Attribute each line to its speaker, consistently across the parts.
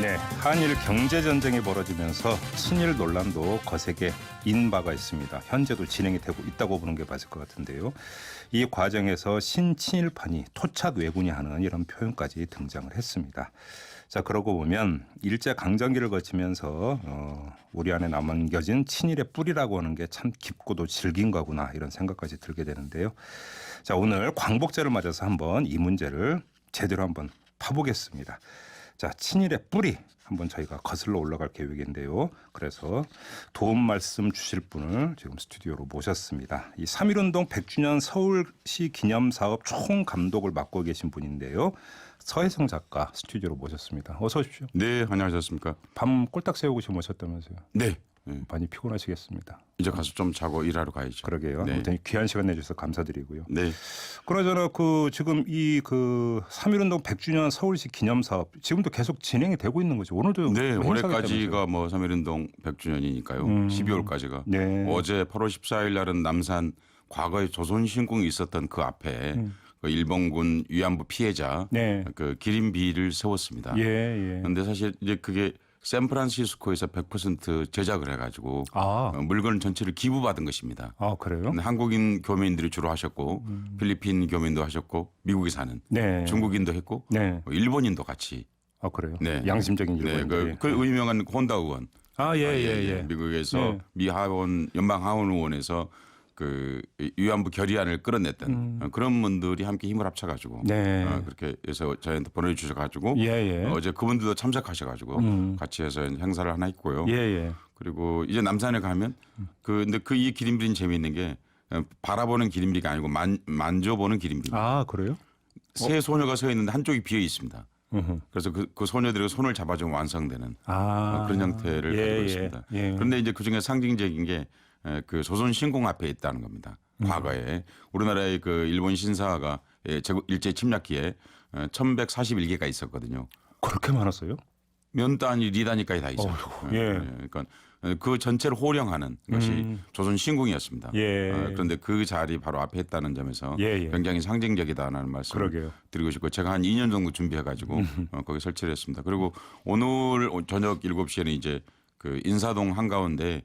Speaker 1: 네, 한일 경제전쟁이 벌어지면서 친일 논란도 거세게 인바가 있습니다. 현재도 진행이 되고 있다고 보는 게 맞을 것 같은데요. 이 과정에서 신친일파니 토착 왜군이 하는 이런 표현까지 등장을 했습니다. 자, 그러고 보면 일제강점기를 거치면서 우리 안에 남겨진 친일의 뿌리라고 하는 게 참 깊고도 질긴 거구나 이런 생각까지 들게 되는데요. 자, 오늘 광복절을 맞아서 한번 이 문제를 제대로 한번 파보겠습니다. 자, 친일의 뿌리 한번 저희가 거슬러 올라갈 계획인데요. 그래서 도움 말씀 주실 분을 지금 스튜디오로 모셨습니다. 이 3.1운동 100주년 서울시 기념사업 총감독을 맡고 계신 분인데요. 서혜성 작가 스튜디오로 모셨습니다. 어서 오십시오.
Speaker 2: 네, 안녕하셨습니까?
Speaker 1: 밤 꼴딱 새우고 지금 오셨다면서요.
Speaker 2: 네.
Speaker 1: 많이 피곤하시겠습니다.
Speaker 2: 이제 가서 좀 자고 일하러 가야죠.
Speaker 1: 그러게요.
Speaker 2: 네.
Speaker 1: 아무튼 귀한 시간 내주셔서 감사드리고요.
Speaker 2: 네.
Speaker 1: 그러잖아 지금 이 3.1운동 100주년 서울시 기념사업 지금도 계속 진행이 되고 있는 거죠. 오늘도
Speaker 2: 네,
Speaker 1: 뭐 행사가
Speaker 2: 올해까지가 뭐 3.1운동 100주년이니까요. 12월까지가.
Speaker 1: 네.
Speaker 2: 어제 8월 14일 날은 남산 과거에 조선신궁이 있었던 그 앞에 그 일본군 위안부 피해자
Speaker 1: 네.
Speaker 2: 그 기린비를 세웠습니다.
Speaker 1: 예, 예.
Speaker 2: 그런데 사실 이제 그게 샌프란시스코에서 100% 제작을 해가지고 물건 전체를 기부받은 것입니다.
Speaker 1: 아, 그래요?
Speaker 2: 근데 한국인 교민들이 주로 하셨고 필리핀 교민도 하셨고 미국에 사는
Speaker 1: 네.
Speaker 2: 중국인도 했고
Speaker 1: 네.
Speaker 2: 일본인도 같이.
Speaker 1: 아, 그래요?
Speaker 2: 네.
Speaker 1: 양심적인
Speaker 2: 네,
Speaker 1: 일본인들이.
Speaker 2: 그 유명한 혼다 의원.
Speaker 1: 아, 예, 예.
Speaker 2: 미국에서
Speaker 1: 네.
Speaker 2: 미 하원 연방 하원 의원에서 그 위안부 결의안을 끌어냈던 그런 분들이 함께 힘을 합쳐가지고
Speaker 1: 네.
Speaker 2: 그렇게 해서 저희한테 보내주셔가지고
Speaker 1: 예, 예.
Speaker 2: 어제 그분들도 참석하셔가지고 같이 해서 행사를 하나 했고요.
Speaker 1: 예, 예.
Speaker 2: 그리고 이제 남산에 가면 근데 이 기린비는 재미있는 게 바라보는 기린비가 아니고 만져보는 기린비.
Speaker 1: 아, 그래요?
Speaker 2: 세 소녀가 서 있는데 한쪽이 비어 있습니다. 그래서 그 소녀들이 손을 잡아주면 완성되는 그런 형태를 가지고 있습니다.
Speaker 1: 예.
Speaker 2: 그런데 이제 그중에 상징적인 게 그 조선 신궁 앞에 있다는 겁니다. 과거에 우리나라의 그 일본 신사가 일제 침략기에 1141개가 있었거든요.
Speaker 1: 그렇게 많았어요?
Speaker 2: 면 단위, 리 단위까지 다 있어요.
Speaker 1: 예.
Speaker 2: 그러니까 그 전체를 호령하는 것이 조선 신궁이었습니다.
Speaker 1: 예.
Speaker 2: 그런데 그 자리 바로 앞에 했다는 점에서
Speaker 1: 예, 예.
Speaker 2: 굉장히 상징적이다라는 말씀을
Speaker 1: 그러게요.
Speaker 2: 드리고 싶고 제가 한 2년 정도 준비해가지고 거기 설치를 했습니다. 그리고 오늘 저녁 7시에는 이제 그 인사동 한가운데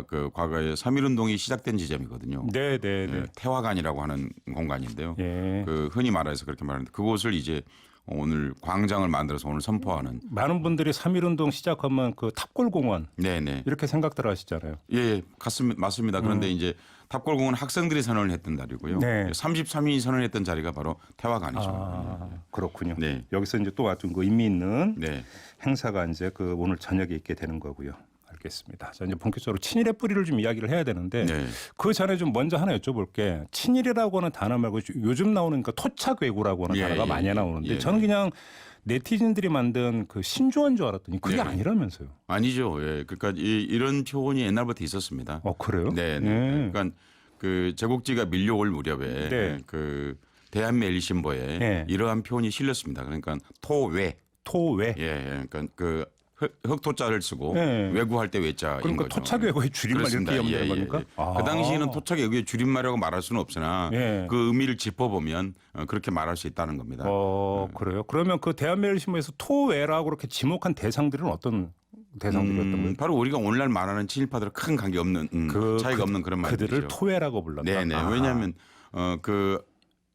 Speaker 2: 그 과거에 3.1운동이 시작된 지점이거든요.
Speaker 1: 네, 네, 네.
Speaker 2: 태화관이라고 하는 공간인데요.
Speaker 1: 예.
Speaker 2: 그 흔히 말해서 그렇게 말하는데 그곳을 이제 오늘 광장을 만들어서 오늘 선포하는.
Speaker 1: 많은 분들이 3.1운동 시작하면 그 탑골공원
Speaker 2: 네네.
Speaker 1: 이렇게 생각들 하시잖아요.
Speaker 2: 예, 맞습니다. 그런데 이제 탑골공원 학생들이 선언을 했던 자리고요.
Speaker 1: 네.
Speaker 2: 33인이 선언했던 자리가 바로 태화관이죠.
Speaker 1: 아, 그렇군요.
Speaker 2: 네.
Speaker 1: 여기서 이제 또 아주 의미 있는
Speaker 2: 네.
Speaker 1: 행사가 이제 오늘 저녁에 있게 되는 거고요. 알겠습니다. 자, 이제 본격적으로 친일의 뿌리를 좀 이야기를 해야 되는데
Speaker 2: 네.
Speaker 1: 그 전에 좀 먼저 하나 여쭤볼게. 친일이라고 하는 단어 말고 요즘 나오는 그 토착외구라고 하는 단어가 많이 나오는데 저는 그냥 네티즌들이 만든 그 신조어인 줄 알았더니 그게 아니라면서요.
Speaker 2: 아니죠. 예. 그러니까 이런 표현이 옛날부터 있었습니다.
Speaker 1: 그래요?
Speaker 2: 네. 그러니까 그 제국지가 밀려올 무렵에
Speaker 1: 네.
Speaker 2: 그 대한매일신보에
Speaker 1: 네.
Speaker 2: 이러한 표현이 실렸습니다. 그러니까 토외.
Speaker 1: 토외.
Speaker 2: 예. 그러니까 그 흑토자를 쓰고
Speaker 1: 네.
Speaker 2: 외구할 때 외자인
Speaker 1: 그러니까
Speaker 2: 거죠.
Speaker 1: 토착외구의 줄임말
Speaker 2: 그렇습니다.
Speaker 1: 이렇게 하면 되는 겁니까? 아.
Speaker 2: 그 당시에는 토착외구의 줄임말이라고 말할 수는 없으나
Speaker 1: 예.
Speaker 2: 그 의미를 짚어보면 그렇게 말할 수 있다는 겁니다.
Speaker 1: 그래요? 그러면 그 대한매일신문에서 토외라고 그렇게 지목한 대상들은 어떤 대상들이었던 거예요?
Speaker 2: 바로 우리가 오늘날 말하는 친일파들 큰 관계 없는 차이가 없는 그런 말이죠.
Speaker 1: 그들을 토외라고 불렀다.
Speaker 2: 네네. 왜냐하면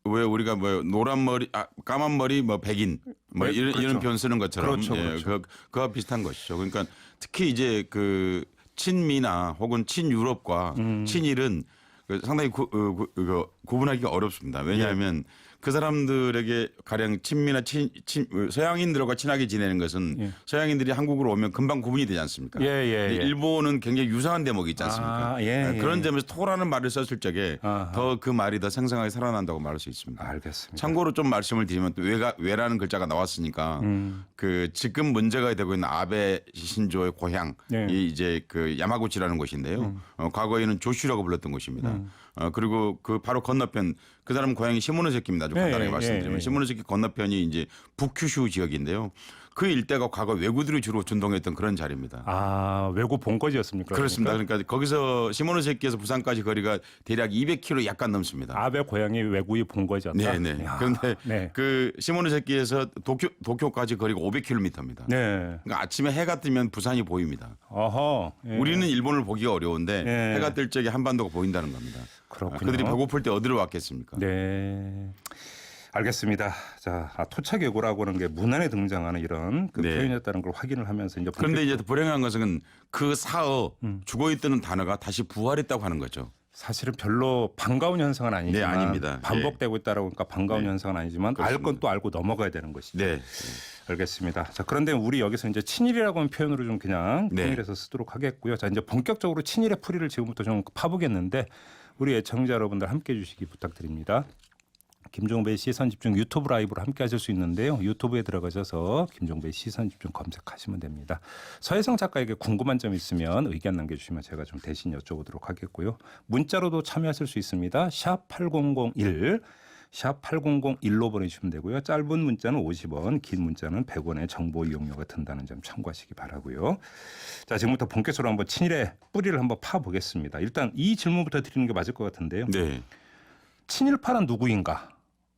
Speaker 2: 왜 우리가 뭐 노란 머리, 까만 머리, 뭐 백인, 뭐
Speaker 1: 네,
Speaker 2: 이런
Speaker 1: 그렇죠.
Speaker 2: 표현 쓰는 것처럼
Speaker 1: 그렇죠.
Speaker 2: 그와 비슷한 것이죠. 그러니까 특히 이제 그 친미나 혹은 친유럽과 친일은 상당히 구분하기가 어렵습니다. 왜냐하면 그 사람들에게 가령 친미나 서양인들과 친하게 지내는 것은 서양인들이 한국으로 오면 금방 구분이 되지 않습니까?
Speaker 1: 예.
Speaker 2: 일본은 굉장히 유사한 대목이 있지 않습니까? 그런 점에서 토라는 말을 썼을 적에 더 그 말이 더 생생하게 살아난다고 말할 수 있습니다.
Speaker 1: 알겠습니다.
Speaker 2: 참고로 좀 말씀을 드리면 또 외라는 글자가 나왔으니까 그 지금 문제가 되고 있는 아베 신조의 고향 이 이제 그 야마구치라는 곳인데요. 과거에는 조슈라고 불렀던 곳입니다. 그리고 그 바로 건너편 그 사람 고향이 시모노세키입니다. 아주 간단하게 말씀드리면 시모노세키 건너편이 이제 북큐슈 지역인데요. 그 일대가 과거 왜구들이 주로 준동했던 그런 자리입니다.
Speaker 1: 아, 외구 본거지였습니까?
Speaker 2: 그렇습니다. 그러니까 거기서 시모노세키에서 부산까지 거리가 대략 200km 약간 넘습니다.
Speaker 1: 아베 고향이 외구의 본거지였다.
Speaker 2: 네네. 그런데
Speaker 1: 네.
Speaker 2: 그 시모노세키에서 도쿄까지 거리가 500km입니다.
Speaker 1: 네.
Speaker 2: 그러니까 아침에 해가 뜨면 부산이 보입니다.
Speaker 1: 어허. 예.
Speaker 2: 우리는 일본을 보기가 어려운데
Speaker 1: 예.
Speaker 2: 해가 뜰 적에 한반도가 보인다는 겁니다.
Speaker 1: 그렇군요.
Speaker 2: 그들이 배고플 때 어디로 왔겠습니까?
Speaker 1: 네. 알겠습니다. 자, 토착예고라고 하는 게 문안에 등장하는 이런 그
Speaker 2: 네.
Speaker 1: 표현이었다는 걸 확인을 하면서 이제
Speaker 2: 그런데 이제 불행한 것은 그 사어 죽어있던 단어가 다시 부활했다고 하는 거죠.
Speaker 1: 사실은 별로 반가운 현상은 아니지만
Speaker 2: 네, 아닙니다.
Speaker 1: 반복되고 있다라고 하니까 반가운
Speaker 2: 네.
Speaker 1: 현상은 아니지만 알 건 또 알고 넘어가야 되는 것이죠.
Speaker 2: 네.
Speaker 1: 알겠습니다. 자, 그런데 우리 여기서 이제 친일이라고 하는 표현으로 좀 그냥
Speaker 2: 네.
Speaker 1: 통일해서 쓰도록 하겠고요. 자, 이제 본격적으로 친일의 풀이를 지금부터 좀 파보겠는데 우리 애청자 여러분들 함께 해 주시기 부탁드립니다. 김종배의 시선집중 유튜브 라이브로 함께 하실 수 있는데요. 유튜브에 들어가셔서 김종배의 시선집중 검색하시면 됩니다. 서혜성 작가에게 궁금한 점 있으면 의견 남겨주시면 제가 좀 대신 여쭤보도록 하겠고요. 문자로도 참여하실 수 있습니다. 샵 8001, 샵 8001로 보내주시면 되고요. 짧은 문자는 50원, 긴 문자는 100원의 정보 이용료가 든다는 점 참고하시기 바라고요. 자, 지금부터 본격적으로 한번 친일의 뿌리를 한번 파보겠습니다. 일단 이 질문부터 드리는 게 맞을 것 같은데요.
Speaker 2: 네.
Speaker 1: 친일파란 누구인가?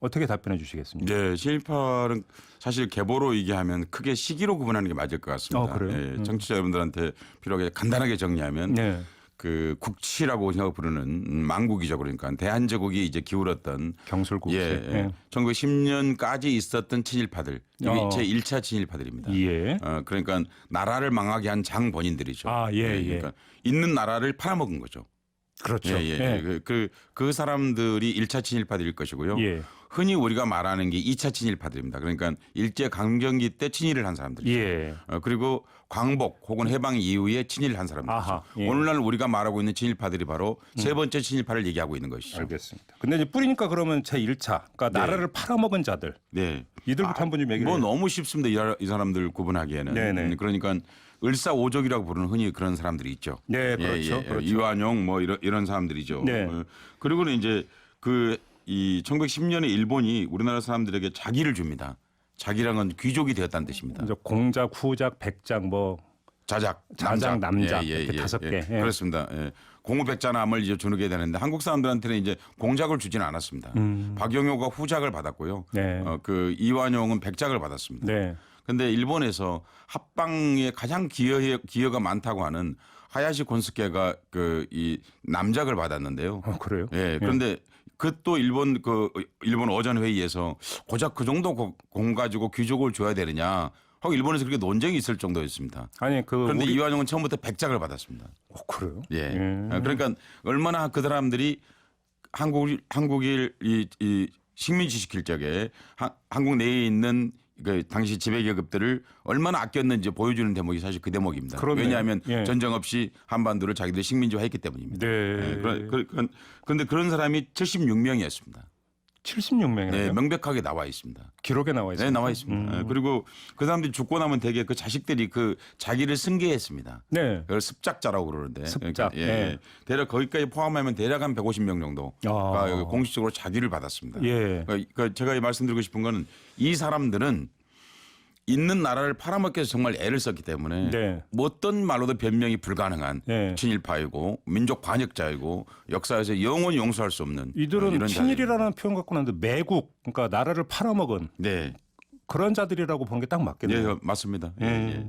Speaker 1: 어떻게 답변해 주시겠습니까?
Speaker 2: 네, 친일파는 사실 계보로 얘기하면 크게 시기로 구분하는 게 맞을 것 같습니다.
Speaker 1: 그래요?
Speaker 2: 예, 청취자 여러분들한테 필요하게 간단하게 정리하면
Speaker 1: 네.
Speaker 2: 그 국치라고 생각 부르는 망국이죠. 그러니까 대한제국이 이제 기울었던
Speaker 1: 경술국치.
Speaker 2: 예, 1910년까지 있었던 친일파들 이게 제 1차 친일파들입니다.
Speaker 1: 예.
Speaker 2: 그러니까 나라를 망하게 한 장본인들이죠.
Speaker 1: 아, 예.
Speaker 2: 그러니까 있는 나라를 팔아먹은 거죠.
Speaker 1: 그렇죠.
Speaker 2: 예, 예. 그 사람들이 1차 친일파들일 것이고요.
Speaker 1: 예.
Speaker 2: 흔히 우리가 말하는 게 2차 친일파들입니다. 그러니까 일제 강점기 때 친일을 한 사람들이죠.
Speaker 1: 예.
Speaker 2: 그리고 광복 혹은 해방 이후에 친일을 한 사람들이죠.
Speaker 1: 아하, 예.
Speaker 2: 오늘날 우리가 말하고 있는 친일파들이 바로 세 번째 친일파를 얘기하고 있는 것이죠.
Speaker 1: 알겠습니다. 근데 이제 뿌리니까 그러면 제 1차, 그러니까
Speaker 2: 네.
Speaker 1: 나라를 팔아먹은 자들,
Speaker 2: 네.
Speaker 1: 이들부터 한번 좀 얘기를
Speaker 2: 뭐
Speaker 1: 해요.
Speaker 2: 너무 쉽습니다. 이 사람들 구분하기에는.
Speaker 1: 네네.
Speaker 2: 그러니까 을사오적이라고 부르는 흔히 그런 사람들이 있죠.
Speaker 1: 네, 그렇죠. 그렇죠.
Speaker 2: 이완용 뭐 이런 사람들이죠.
Speaker 1: 네.
Speaker 2: 그리고는 이제 이 1910년에 일본이 우리나라 사람들에게 자기를 줍니다. 자기란 건 귀족이 되었다는 뜻입니다.
Speaker 1: 이제 공작, 후작, 백작, 뭐
Speaker 2: 자작,
Speaker 1: 남작 이렇게 5개. 예.
Speaker 2: 그렇습니다. 예. 공후백자남을 이제 주게 되는데 한국 사람들한테는 이제 공작을 주지는 않았습니다. 박영효가 후작을 받았고요.
Speaker 1: 네.
Speaker 2: 그 이완용은 백작을 받았습니다.
Speaker 1: 네.
Speaker 2: 근데 일본에서 합방에 가장 기여가 많다고 하는 하야시 곤스케가 이 남작을 받았는데요.
Speaker 1: 그래요?
Speaker 2: 예. 그런데 그 또 일본 어전 회의에서 고작 그 정도 공 가지고 귀족을 줘야 되느냐 하고 일본에서 그렇게 논쟁이 있을 정도였습니다.
Speaker 1: 아니
Speaker 2: 그런데 이완용은 처음부터 백작을 받았습니다.
Speaker 1: 그래요?
Speaker 2: 예. 그러니까 얼마나 그 사람들이 한국을 이 식민지 시킬 적에 한국 내에 있는 그 당시 지배계급들을 얼마나 아꼈는지 보여주는 대목이 사실 그 대목입니다.
Speaker 1: 그렇네요.
Speaker 2: 왜냐하면
Speaker 1: 예.
Speaker 2: 전쟁 없이 한반도를 자기들이 식민지화했기 때문입니다.
Speaker 1: 네.
Speaker 2: 그런데 그런 사람이 76명이었습니다.
Speaker 1: 76명이요.
Speaker 2: 네, 명백하게 나와 있습니다.
Speaker 1: 기록에 나와 있습니다.
Speaker 2: 네, 나와 있습니다. 네, 그리고 그 사람들이 죽고 나면 되게 그 자식들이 그 자기를 승계했습니다.
Speaker 1: 네.
Speaker 2: 그걸 습작자라고 그러는데.
Speaker 1: 습작.
Speaker 2: 예.
Speaker 1: 네.
Speaker 2: 대략 거기까지 포함하면 대략 한 150명 정도가 공식적으로 자기를 받았습니다.
Speaker 1: 예.
Speaker 2: 그러니까 제가 말씀드리고 싶은 거는 이 사람들은 있는 나라를 팔아먹기 위해서 정말 애를 썼기 때문에
Speaker 1: 네.
Speaker 2: 뭐 어떤 말로도 변명이 불가능한
Speaker 1: 네.
Speaker 2: 친일파이고 민족 반역자이고 역사에서 영원히 용서할 수 없는
Speaker 1: 이들은
Speaker 2: 이런
Speaker 1: 친일이라는 표현 갖고 나는데 매국, 그러니까 나라를 팔아먹은
Speaker 2: 네.
Speaker 1: 그런 자들이라고 보는 게 딱 맞겠네요.
Speaker 2: 예, 맞습니다. 예, 예.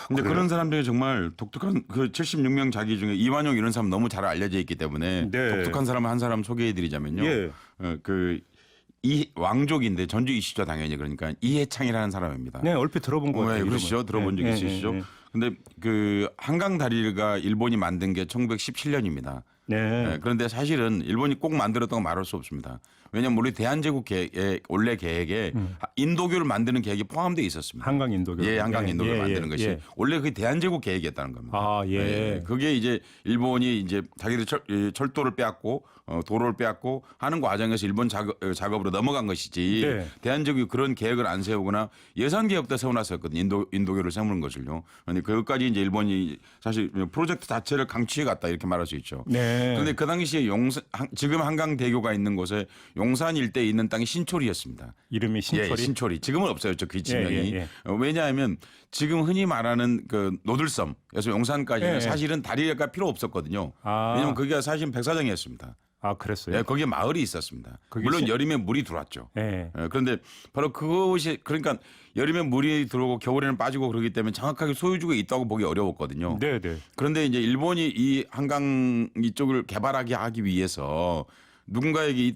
Speaker 2: 근데 그런 사람들이 정말 독특한 그 76명 자기 중에 이완용 이런 사람 너무 잘 알려져 있기 때문에
Speaker 1: 네.
Speaker 2: 독특한 사람을 한 사람 소개해 드리자면요.
Speaker 1: 예.
Speaker 2: 이 왕족인데 전주 이시죠 당연히 그러니까 이해창이라는 사람입니다.
Speaker 1: 네, 얼핏 들어본 거 같아요.
Speaker 2: 그러시죠. 들어본 적 있으시죠. 근데 그 한강 다리가 일본이 만든 게 1917년입니다.
Speaker 1: 네.
Speaker 2: 그런데 사실은 일본이 꼭 만들었다고 말할 수 없습니다. 왜냐하면 우리 대한제국 계획의 원래 계획에 인도교를 만드는 계획이 포함되어 있었습니다.
Speaker 1: 한강 인도교.
Speaker 2: 예, 한강 인도교를
Speaker 1: 예,
Speaker 2: 만드는
Speaker 1: 예,
Speaker 2: 것이
Speaker 1: 예.
Speaker 2: 원래 그게 대한제국 계획이었다는 겁니다.
Speaker 1: 아, 예.
Speaker 2: 그게 이제 일본이 이제 자기들 철도를 빼앗고 도로를 빼앗고 하는 과정에서 일본 작업으로 넘어간 것이지
Speaker 1: 네.
Speaker 2: 대한제국이 그런 계획을 안 세우거나 예산 계획도 세워놨었거든요. 인도교를 세우는 것을요. 그런데 그것까지 이제 일본이 사실 프로젝트 자체를 강취해 갔다 이렇게 말할 수 있죠.
Speaker 1: 네.
Speaker 2: 그런데 그 당시에 지금 한강대교가 있는 곳에 용산 일대에 있는 땅이 신촌이었습니다.
Speaker 1: 이름이 신철이.
Speaker 2: 예, 신촌이. 지금은 없어요. 저 그 지명이.
Speaker 1: 예, 예, 예.
Speaker 2: 왜냐하면 지금 흔히 말하는 그 노들섬에서 용산까지는
Speaker 1: 예, 예.
Speaker 2: 사실은 다리가 필요 없었거든요.
Speaker 1: 아.
Speaker 2: 왜냐하면 거기가 사실 백사장이었습니다.
Speaker 1: 아, 그랬어요.
Speaker 2: 예, 거기에 마을이 있었습니다.
Speaker 1: 그게
Speaker 2: 물론
Speaker 1: 신-
Speaker 2: 여름에 물이 들어왔죠.
Speaker 1: 예.
Speaker 2: 예, 그런데 바로 그것이 그러니까 여름에 물이 들어오고 겨울에는 빠지고 그러기 때문에 정확하게 소유주가 있다고 보기 어려웠거든요.
Speaker 1: 네, 네.
Speaker 2: 그런데 이제 일본이 이 한강 이쪽을 개발하게 하기 위해서 누군가에게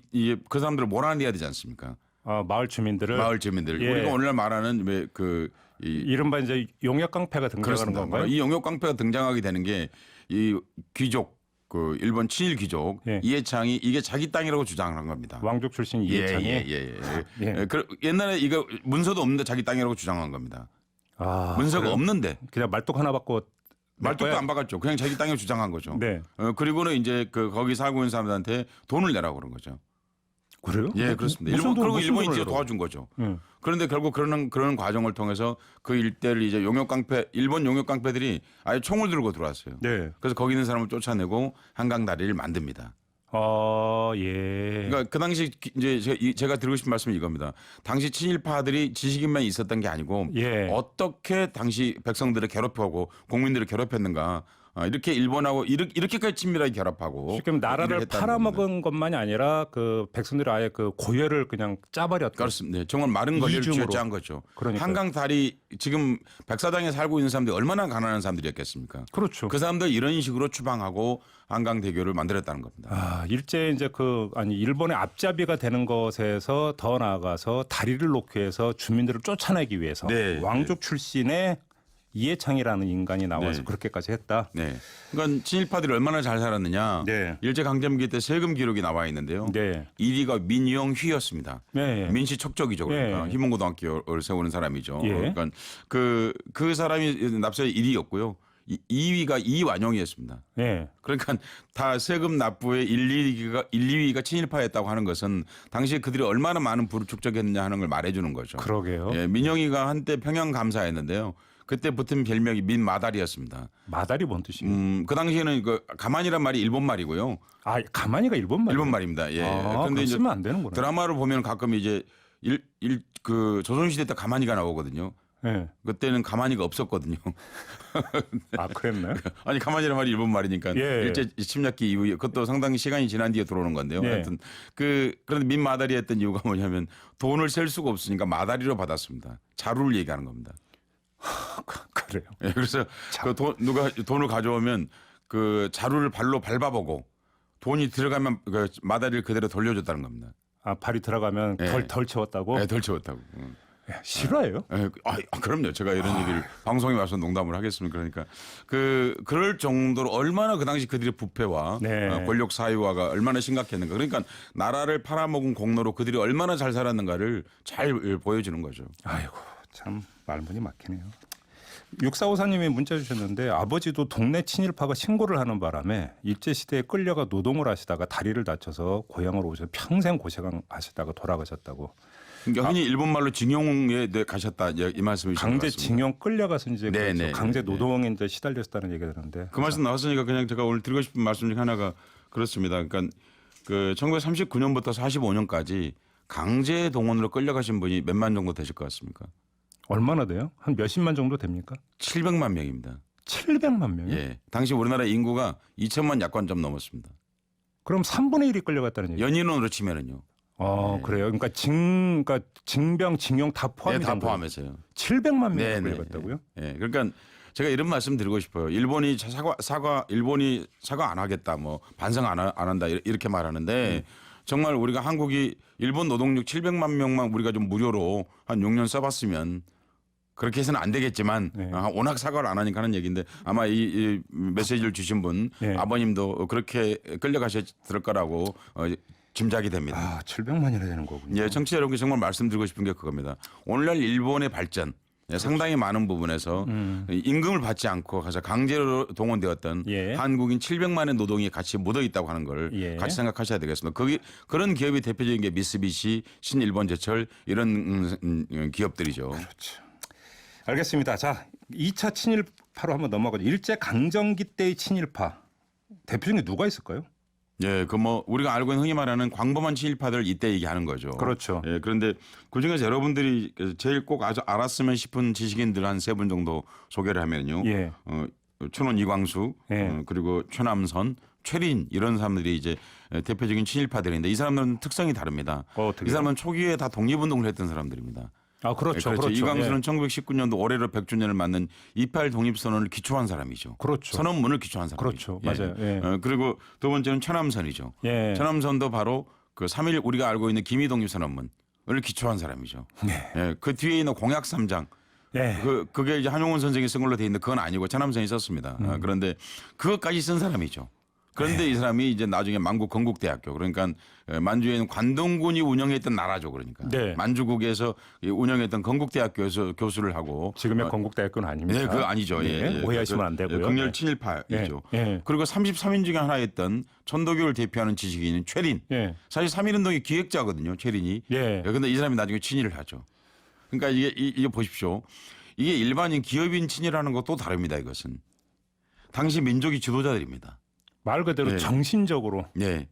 Speaker 2: 그 사람들을 몰아내야 되지 않습니까?
Speaker 1: 아, 마을 주민들을
Speaker 2: 마을 주민들.
Speaker 1: 예.
Speaker 2: 우리가 오늘날 말하는 왜그
Speaker 1: 이른바 이제 용역 깡패가 등장하는
Speaker 2: 그렇습니다.
Speaker 1: 건가요?
Speaker 2: 이 용역 깡패가 등장하게 되는 게 이 귀족 그 일본 친일 귀족
Speaker 1: 예.
Speaker 2: 이해창이 이게 자기 땅이라고 주장을 한 겁니다.
Speaker 1: 왕족 출신 이해창이.
Speaker 2: 예.
Speaker 1: 예.
Speaker 2: 옛날에 이거 문서도 없는데 자기 땅이라고 주장한 겁니다.
Speaker 1: 아,
Speaker 2: 문서가
Speaker 1: 그래요?
Speaker 2: 없는데
Speaker 1: 그냥 말뚝 하나 받고
Speaker 2: 말뚝도 안 박았죠. 그냥 자기 땅에 주장한 거죠.
Speaker 1: 네.
Speaker 2: 그리고는 이제 그 거기 살고 있는 사람들한테 돈을 내라고 그런 거죠.
Speaker 1: 그래요?
Speaker 2: 예, 그렇습니다. 그리고 일본이 이제 도와준 거죠.
Speaker 1: 응.
Speaker 2: 그런데 결국 그런 과정을 통해서 그 일대를 이제 용역 깡패 일본 용역 깡패들이 아예 총을 들고 들어왔어요.
Speaker 1: 네.
Speaker 2: 그래서 거기 있는 사람을 쫓아내고 한강 다리를 만듭니다.
Speaker 1: 예.
Speaker 2: 그러니까 그 당시 이제 제가 드리고 싶은 말씀이 이겁니다. 당시 친일파들이 지식인만 있었던 게 아니고
Speaker 1: 예.
Speaker 2: 어떻게 당시 백성들을 괴롭혀하고 국민들을 괴롭혔는가. 이렇게 일본하고 이렇게까지 친밀하게 결합하고
Speaker 1: 지금 나라를
Speaker 2: 일을 했다는 겁니다.
Speaker 1: 팔아먹은 것만이 아니라 그 백성들이 아예 그 고열을 그냥 짜버렸다.
Speaker 2: 그렇습니다. 네, 정말 마른 권리를
Speaker 1: 이중으로.
Speaker 2: 쥐어짠 거죠.
Speaker 1: 그러니까요.
Speaker 2: 한강 다리 지금 백사장에 살고 있는 사람들이 얼마나 가난한 사람들이었겠습니까?
Speaker 1: 그렇죠.
Speaker 2: 그 사람들 이런 식으로 추방하고 한강 대교를 만들었다는 겁니다.
Speaker 1: 아, 일제 이제 일본의 앞잡이가 되는 것에서 더 나아가서 다리를 놓기 위해서 주민들을 쫓아내기 위해서
Speaker 2: 네,
Speaker 1: 왕족 출신의 이해창이라는 인간이 나와서
Speaker 2: 네.
Speaker 1: 그렇게까지 했다.
Speaker 2: 네. 그러니까 친일파들이 얼마나 잘 살았느냐.
Speaker 1: 네.
Speaker 2: 일제 강점기 때 세금 기록이 나와 있는데요.
Speaker 1: 네.
Speaker 2: 1위가 민영휘였습니다.
Speaker 1: 네.
Speaker 2: 민씨 척적이죠. 그러니까
Speaker 1: 네.
Speaker 2: 희문고등학교를 세우는 사람이죠.
Speaker 1: 예.
Speaker 2: 그러니까 그 사람이 납세의 1위였고요. 2위가 이완용이었습니다.
Speaker 1: 네.
Speaker 2: 그러니까 다 세금 납부의 1, 2위가 친일파였다고 하는 것은 당시에 그들이 얼마나 많은 부를 축적했느냐 하는 걸 말해주는 거죠.
Speaker 1: 그러게요.
Speaker 2: 예, 민영이가 한때 평양 감사했는데요. 그때 붙은 별명이 민마다리였습니다.
Speaker 1: 마다리 뭔 뜻이에요?
Speaker 2: 그 당시에는 그 가만이란 말이 일본 말이고요.
Speaker 1: 아, 가만히가 일본 말.
Speaker 2: 일본 말입니다. 예.
Speaker 1: 아, 그럼 쓰면 안 되는구나.
Speaker 2: 드라마를 보면 가끔 이제 그 조선시대 때 가만이가 나오거든요.
Speaker 1: 네.
Speaker 2: 그때는 가만이가 없었거든요.
Speaker 1: 아, 그랬나요?
Speaker 2: 아니 가만이란 말이 일본 말이니까
Speaker 1: 예.
Speaker 2: 일제 침략기 이후에 그것도 상당히 시간이 지난 뒤에 들어오는 건데요.
Speaker 1: 예.
Speaker 2: 하여튼 그런데 민마다리 했던 이유가 뭐냐면 돈을 셀 수가 없으니까 마다리로 받았습니다. 자루를 얘기하는 겁니다.
Speaker 1: 그래요.
Speaker 2: 예, 그래서 누가 돈을 가져오면 그 자루를 발로 밟아보고 돈이 들어가면 그 마다리를 그대로 돌려줬다는 겁니다.
Speaker 1: 아, 발이 들어가면
Speaker 2: 예.
Speaker 1: 덜 채웠다고?
Speaker 2: 예, 덜 채웠다고.
Speaker 1: 야, 실화예요?
Speaker 2: 예, 그럼요. 제가 이런 얘기를 방송에 와서 농담을 하겠습니까? 그러니까 그럴 정도로 얼마나 그 당시 그들의 부패와
Speaker 1: 네.
Speaker 2: 권력 사유화가 얼마나 심각했는가. 그러니까 나라를 팔아먹은 공로로 그들이 얼마나 잘 살았는가를 잘 보여주는 거죠.
Speaker 1: 아이고, 참 말문이 막히네요. 6454님이 문자 주셨는데 아버지도 동네 친일파가 신고를 하는 바람에 일제시대에 끌려가 노동을 하시다가 다리를 다쳐서 고향으로 오셔서 평생 고생하시다가 돌아가셨다고.
Speaker 2: 그러니까 흔히 일본 말로 징용에 가셨다 이 말씀이신 것
Speaker 1: 강제
Speaker 2: 같습니다.
Speaker 1: 징용 끌려가서 이제
Speaker 2: 네,
Speaker 1: 그래서
Speaker 2: 네,
Speaker 1: 강제
Speaker 2: 네, 네.
Speaker 1: 노동에 이제 시달렸다는 얘기가 드는데
Speaker 2: 그 말씀 나왔으니까 그냥 제가 오늘 드리고 싶은 말씀 중에 하나가 그렇습니다. 그러니까 그 1939년부터 45년까지 강제 동원으로 끌려가신 분이 몇만 정도 되실 것 같습니까?
Speaker 1: 얼마나 돼요? 한 몇십만 정도 됩니까?
Speaker 2: 700만 명입니다.
Speaker 1: 700만 명이요?
Speaker 2: 예. 당시 우리나라 인구가 2천만 약관 좀 넘었습니다.
Speaker 1: 그럼 3분의 1이 끌려갔다는 얘기예요?
Speaker 2: 연인원으로 치면은요.
Speaker 1: 그래요. 그러니까 그러니까 징병, 징용 다 포함이
Speaker 2: 네, 다
Speaker 1: 된 거예요.
Speaker 2: 포함해서요.
Speaker 1: 700만 명이
Speaker 2: 네, 네,
Speaker 1: 끌려갔다고요?
Speaker 2: 예. 그러니까 제가 이런 말씀 드리고 싶어요. 일본이 일본이 사과 안 하겠다, 뭐 반성 안 한다 이렇게 말하는데 정말 우리가 한국이 일본 노동력 700만 명만 우리가 좀 무료로 한 6년 써봤으면 그렇게 해서는 안 되겠지만
Speaker 1: 네.
Speaker 2: 워낙 사과를 안 하니까 하는 얘기인데 아마 이 메시지를 주신 분
Speaker 1: 네.
Speaker 2: 아버님도 그렇게 끌려가셨을 거라고 짐작이 됩니다.
Speaker 1: 아, 700만이나 되는 거군요.
Speaker 2: 예, 청취자 여러분께 정말 말씀드리고 싶은 게 그겁니다. 오늘날 일본의 발전 상당히 많은 부분에서 임금을 받지 않고 가서 강제로 동원되었던
Speaker 1: 예.
Speaker 2: 한국인 700만의 노동이 같이 묻어 있다고 하는 걸
Speaker 1: 예.
Speaker 2: 같이 생각하셔야 되겠습니다. 그런 기업이 대표적인 게 미쓰비시, 신일본제철 이런 기업들이죠.
Speaker 1: 그렇죠. 알겠습니다. 자, 2차 친일파로 한번 넘어가죠. 일제 강점기 때의 친일파 대표 중에 누가 있을까요?
Speaker 2: 예, 그 뭐 우리가 알고 있는 흔히 말하는 광범한 친일파들 이때 얘기하는 거죠.
Speaker 1: 그렇죠.
Speaker 2: 예, 그런데 그중에서 여러분들이 제일 꼭 아주 알았으면 싶은 지식인들 한 세 분 정도 소개를 하면요.
Speaker 1: 예.
Speaker 2: 춘원 이광수,
Speaker 1: 예.
Speaker 2: 그리고 최남선, 최린 이런 사람들이 이제 대표적인 친일파들인데 이 사람들은 특성이 다릅니다.
Speaker 1: 어떻게요?
Speaker 2: 이 사람은 초기에 다 독립운동을 했던 사람들입니다.
Speaker 1: 아, 그렇죠.
Speaker 2: 예,
Speaker 1: 그렇죠.
Speaker 2: 이광수는
Speaker 1: 예.
Speaker 2: 1919년도 올해로 100주년을 맞는 28 독립선언을 기초한 사람이죠.
Speaker 1: 그렇죠.
Speaker 2: 선언문을 기초한 사람이죠.
Speaker 1: 그렇죠. 맞아요. 예.
Speaker 2: 그리고 두 번째는 최남선이죠.
Speaker 1: 예.
Speaker 2: 최남선도 바로 그 3.1 우리가 알고 있는 기미 독립선언문을 기초한 사람이죠.
Speaker 1: 네.
Speaker 2: 예, 그 뒤에 있는 공약 3장
Speaker 1: 예.
Speaker 2: 그게 이제 한용운 선생이 쓴 걸로 돼 있는데 그건 아니고 최남선이 썼습니다. 그런데 그것까지 쓴 사람이죠. 그런데 이 사람이 이제 나중에 만국 건국대학교 그러니까 만주에 있는 관동군이 운영했던 나라죠. 그러니까
Speaker 1: 네.
Speaker 2: 만주국에서 운영했던 건국대학교에서 교수를 하고
Speaker 1: 지금의 건국대학교는 아닙니다.
Speaker 2: 네, 그거 아니죠.
Speaker 1: 네,
Speaker 2: 예, 예.
Speaker 1: 오해하시면 안 되고요.
Speaker 2: 극렬
Speaker 1: 네.
Speaker 2: 친일파이죠.
Speaker 1: 예, 예.
Speaker 2: 그리고 33인 중에 하나였던 천도교를 대표하는 지식인인 최린.
Speaker 1: 예.
Speaker 2: 사실 3.1운동의 기획자거든요. 최린이.
Speaker 1: 예.
Speaker 2: 그런데 이 사람이 나중에 친일을 하죠. 그러니까 이게 보십시오. 이게 일반인 기업인 친일하는 것도 다릅니다. 이것은. 당시 민족이 지도자들입니다.
Speaker 1: 말 그대로
Speaker 2: 네.
Speaker 1: 정신적으로
Speaker 2: 네.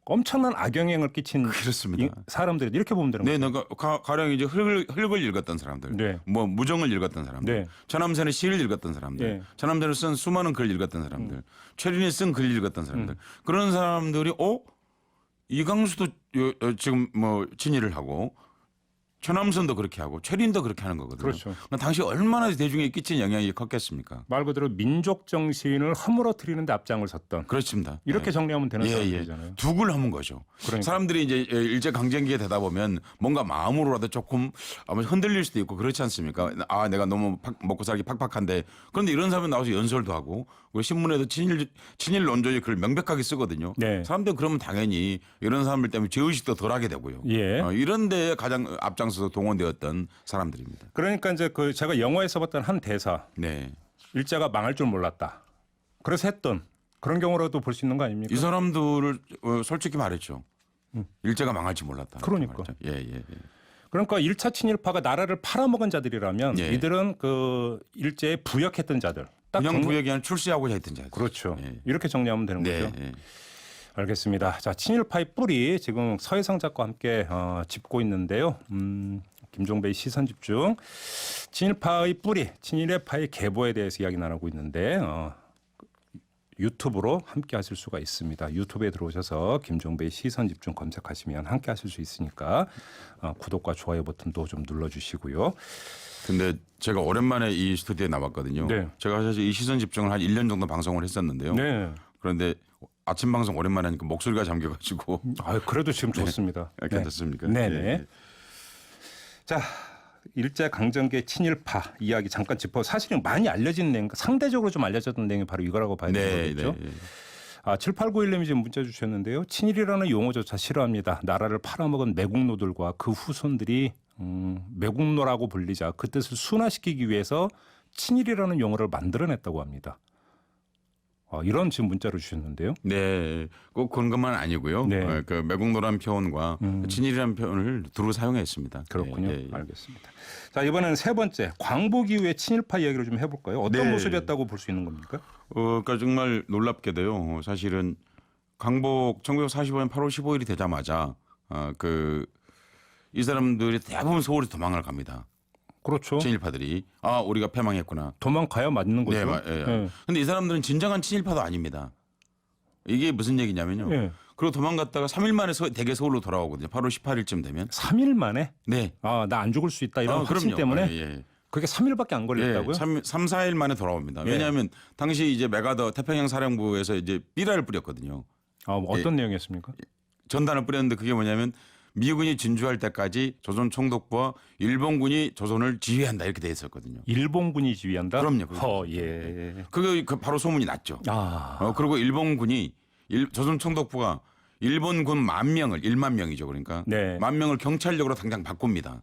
Speaker 1: 엄청난 악영향을 끼친
Speaker 2: 그렇습니다.
Speaker 1: 사람들이 이렇게 보면 되는
Speaker 2: 네,
Speaker 1: 거죠.
Speaker 2: 가령 이제 흙을 읽었던 사람들,
Speaker 1: 네.
Speaker 2: 뭐 무정을 읽었던 사람들,
Speaker 1: 네.
Speaker 2: 천암선의 시를 읽었던 사람들,
Speaker 1: 네.
Speaker 2: 천암선을 쓴 수많은 글 읽었던 사람들, 최린이 쓴 글 읽었던 사람들, 그런 사람들이 이광수도 지금 뭐 친일을 하고 천암선도 그렇게 하고 최린도 그렇게 하는 거거든요.
Speaker 1: 그렇죠.
Speaker 2: 그러니까 당시 얼마나 대중에 끼친 영향이 컸겠습니까?
Speaker 1: 말 그대로 민족 정신을 허물어뜨리는 데 앞장을 섰던
Speaker 2: 그렇습니다.
Speaker 1: 이렇게
Speaker 2: 네.
Speaker 1: 정리하면 되는
Speaker 2: 예.
Speaker 1: 사람들이잖아요.
Speaker 2: 둑을 하는 거죠.
Speaker 1: 그러니까.
Speaker 2: 사람들이 이제 일제 강점기에 되다 보면 뭔가 마음으로라도 조금 아마 흔들릴 수도 있고 그렇지 않습니까? 아 내가 너무 먹고 살기 팍팍한데 그런데 이런 사람이 나와서 연설도 하고 그리고 신문에도 친일 논조의 글을 명백하게 쓰거든요.
Speaker 1: 네.
Speaker 2: 사람들 그러면 당연히 이런 사람들 때문에 죄의식도 덜하게 되고요.
Speaker 1: 예.
Speaker 2: 이런 데에 가장 앞장서서 동원되었던 사람들입니다.
Speaker 1: 그러니까 이제 그 제가 영화에서 봤던 한 대사
Speaker 2: 네.
Speaker 1: 일제가 망할 줄 몰랐다. 그래서 했던 그런 경우라도 볼 수 있는 거 아닙니까?
Speaker 2: 이 사람들을 솔직히 말했죠. 일제가 망할지 몰랐다.
Speaker 1: 그러니까.
Speaker 2: 예.
Speaker 1: 그러니까 1차 친일파가 나라를 팔아먹은 자들이라면
Speaker 2: 예.
Speaker 1: 이들은 그 일제에 부역했던 자들. 딱
Speaker 2: 그냥 부역이 아니라 출세하고자 했던 자죠.
Speaker 1: 그렇죠.
Speaker 2: 예.
Speaker 1: 이렇게 정리하면 되는
Speaker 2: 네.
Speaker 1: 거죠.
Speaker 2: 예.
Speaker 1: 알겠습니다. 자, 친일파의 뿌리 지금 서해상 작가와 함께 짚고 있는데요. 김종배의 시선 집중. 친일파의 뿌리, 친일파의 계보에 대해서 이야기 나누고 있는데 유튜브로 함께 하실 수가 있습니다. 유튜브에 들어오셔서 김종배의 시선 집중 검색하시면 함께 하실 수 있으니까 구독과 좋아요 버튼도 좀 눌러주시고요.
Speaker 2: 근데 제가 오랜만에 이 스튜디오에 나왔거든요.
Speaker 1: 네.
Speaker 2: 제가 사실 이 시선 집중을 한 1년 정도 방송을 했었는데요.
Speaker 1: 네.
Speaker 2: 그런데 아침 방송 오랜만에 하니까 목소리가 잠겨가지고
Speaker 1: 그래도 지금 좋습니다.
Speaker 2: 괜찮습니까?
Speaker 1: 네네.
Speaker 2: 예.
Speaker 1: 자, 일제 강점기의 친일파 이야기 잠깐 짚어 사실은 많이 알려진 내용, 상대적으로 좀 알려졌던 내용이 바로 이거라고 봐야 되는 거겠죠.
Speaker 2: 네.
Speaker 1: 7891님이 지금 문자 주셨는데요. 친일이라는 용어조차 싫어합니다. 나라를 팔아먹은 매국노들과 그 후손들이 매국노라고 불리자 그 뜻을 순화시키기 위해서 친일이라는 용어를 만들어냈다고 합니다. 이런 지금 문자를 주셨는데요.
Speaker 2: 네, 꼭 그런 것만 아니고요.
Speaker 1: 네.
Speaker 2: 그 매국노란 표현과 친일이라는 표현을 두루 사용했습니다.
Speaker 1: 그렇군요.
Speaker 2: 예.
Speaker 1: 알겠습니다. 자, 이번에는 세 번째 광복 이후의 친일파 이야기를 좀 해볼까요? 어떤
Speaker 2: 네.
Speaker 1: 모습이었다고 볼 수 있는 겁니까?
Speaker 2: 그러니까 정말 놀랍게도요. 사실은 광복 1945년 8월 15일이 되자마자 이 사람들이 대부분 서울에 도망을 갑니다.
Speaker 1: 그렇죠.
Speaker 2: 친일파들이 우리가 패망했구나.
Speaker 1: 도망가야 맞는 거죠.
Speaker 2: 네, 예. 근데 이 사람들은 진정한 친일파도 아닙니다. 이게 무슨 얘기냐면요.
Speaker 1: 예.
Speaker 2: 그리고 도망갔다가 3일 만에 대개 서울로 돌아오거든요. 8월 18일쯤 되면.
Speaker 1: 3일 만에?
Speaker 2: 네.
Speaker 1: 나 안 죽을 수 있다 이런 확신
Speaker 2: 그럼요.
Speaker 1: 때문에
Speaker 2: 예.
Speaker 1: 그게 3일밖에 안 걸렸다고요?
Speaker 2: 3, 4일 만에 돌아옵니다. 왜냐하면 당시 이제 메가더 태평양 사령부에서 이제 삐라를 뿌렸거든요.
Speaker 1: 어떤 내용이었습니까?
Speaker 2: 전단을 뿌렸는데 그게 뭐냐면 미군이 진주할 때까지 조선 총독부와 일본군이 조선을 지휘한다 이렇게 돼 있었거든요.
Speaker 1: 일본군이 지휘한다?
Speaker 2: 그럼요.
Speaker 1: 예.
Speaker 2: 그게 바로 소문이 났죠. 그리고 일본군이 조선 총독부가 일본군 10,000명을 1만 명이죠. 그러니까
Speaker 1: 네.
Speaker 2: 10,000명을 경찰력으로 당장 바꿉니다.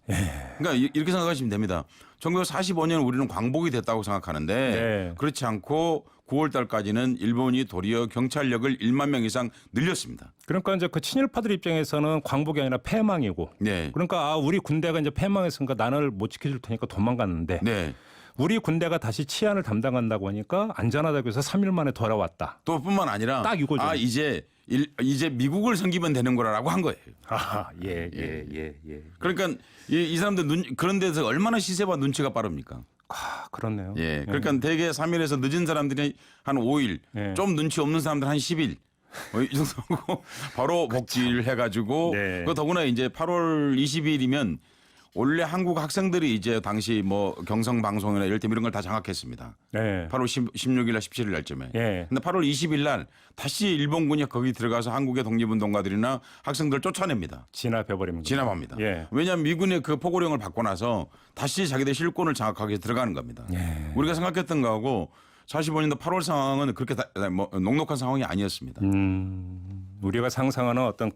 Speaker 2: 그러니까 이렇게 생각하시면 됩니다. 1945년 우리는 광복이 됐다고 생각하는데
Speaker 1: 네.
Speaker 2: 그렇지 않고 9월 달까지는 일본이 도리어 경찰력을 1만 명 이상 늘렸습니다.
Speaker 1: 그러니까 이제 그 친일파들 입장에서는 광복이 아니라 패망이고.
Speaker 2: 네.
Speaker 1: 그러니까 우리 군대가 이제 패망했으니까 나를 못 지켜줄 테니까 도망갔는데
Speaker 2: 네.
Speaker 1: 우리 군대가 다시 치안을 담당한다고 하니까 안전하다고 해서 3일 만에 돌아왔다.
Speaker 2: 또 뿐만 아니라
Speaker 1: 딱 이거죠.
Speaker 2: 이제 미국을 섬기면 되는 거라고 한 거예요.
Speaker 1: 예.
Speaker 2: 그러니까 이 사람들 그런 데서 얼마나 시세와 눈치가 빠릅니까?
Speaker 1: 그렇네요.
Speaker 2: 예. 그러니까 대개 3일에서 늦은 사람들이 한 5일,
Speaker 1: 예.
Speaker 2: 좀 눈치 없는 사람들 한 10일. 이 정도고 바로 복귀를 해가지고
Speaker 1: 네.
Speaker 2: 그 더구나 이제 8월 20일이면 원래 한국 학생들이 이제 당시 뭐 경성 방송이나 이럴 때 이런 걸 다 장악했습니다.
Speaker 1: 네.
Speaker 2: 8월 16일 날 17일 날쯤에.
Speaker 1: 예.
Speaker 2: 근데 8월 20일 날 다시 일본군이 거기 들어가서 한국의 독립운동가들이나 학생들 쫓아냅니다.
Speaker 1: 진압해버립니다.
Speaker 2: 진압합니다.
Speaker 1: 예.
Speaker 2: 왜냐하면 미군의 그 포고령을 받고 나서 다시 자기들 실권을 장악하기 위해서 들어가는 겁니다.
Speaker 1: 예.
Speaker 2: 우리가 생각했던 거하고 45년도 8월 상황은 그렇게 뭐 녹록한 상황이 아니었습니다.
Speaker 1: 우리가 상상하는 어떤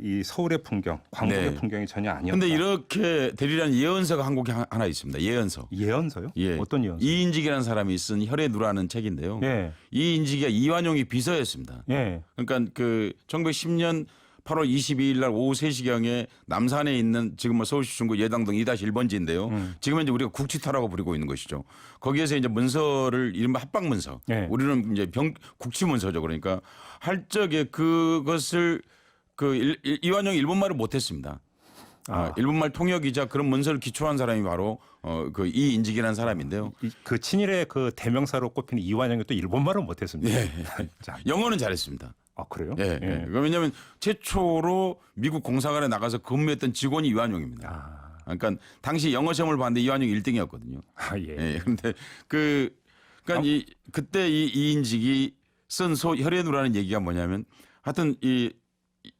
Speaker 1: 이 서울의 풍경, 광복의
Speaker 2: 네.
Speaker 1: 풍경이 전혀 아니었다.
Speaker 2: 근데 이렇게 대리란 예언서가 한국에 하나 있습니다. 예언서.
Speaker 1: 예언서요?
Speaker 2: 예.
Speaker 1: 어떤 예언서?
Speaker 2: 이인직이라는 사람이 쓴 혈의 누라는 책인데요.
Speaker 1: 예.
Speaker 2: 이인직이 이완용의 비서였습니다.
Speaker 1: 예.
Speaker 2: 그러니까 그 1910년 8월 22일 날 오후 3시경에 남산에 있는 지금 뭐 서울시 중구 예당동 2-1번지인데요. 지금은 이제 우리가 국치터라고 부르고 있는 것이죠. 거기에서 이제 문서를 이른바 합방 문서.
Speaker 1: 네.
Speaker 2: 우리는 이제 국치 문서죠. 그러니까 할 적에 그것을 이완용이 일본말을 못했습니다. 일본말 통역이자 그런 문서를 기초한 사람이 바로 그 이인직이라는 사람인데요.
Speaker 1: 그 친일의 그 대명사로 꼽히는 이완영이 또 일본말을 못했습니다.
Speaker 2: 예.
Speaker 1: 자,
Speaker 2: 영어는 잘했습니다.
Speaker 1: 그래요?
Speaker 2: 예. 예. 왜냐하면 최초로 미국 공사관에 나가서 근무했던 직원이 이완용입니다. 그러니까 당시 영어 시험을 봤는데 이완용이 1등이었거든요.
Speaker 1: 예.
Speaker 2: 예. 그런데 그러니까 그때 이 이인직이 쓴 혈의 누라는 얘기가 뭐냐면 하여튼 이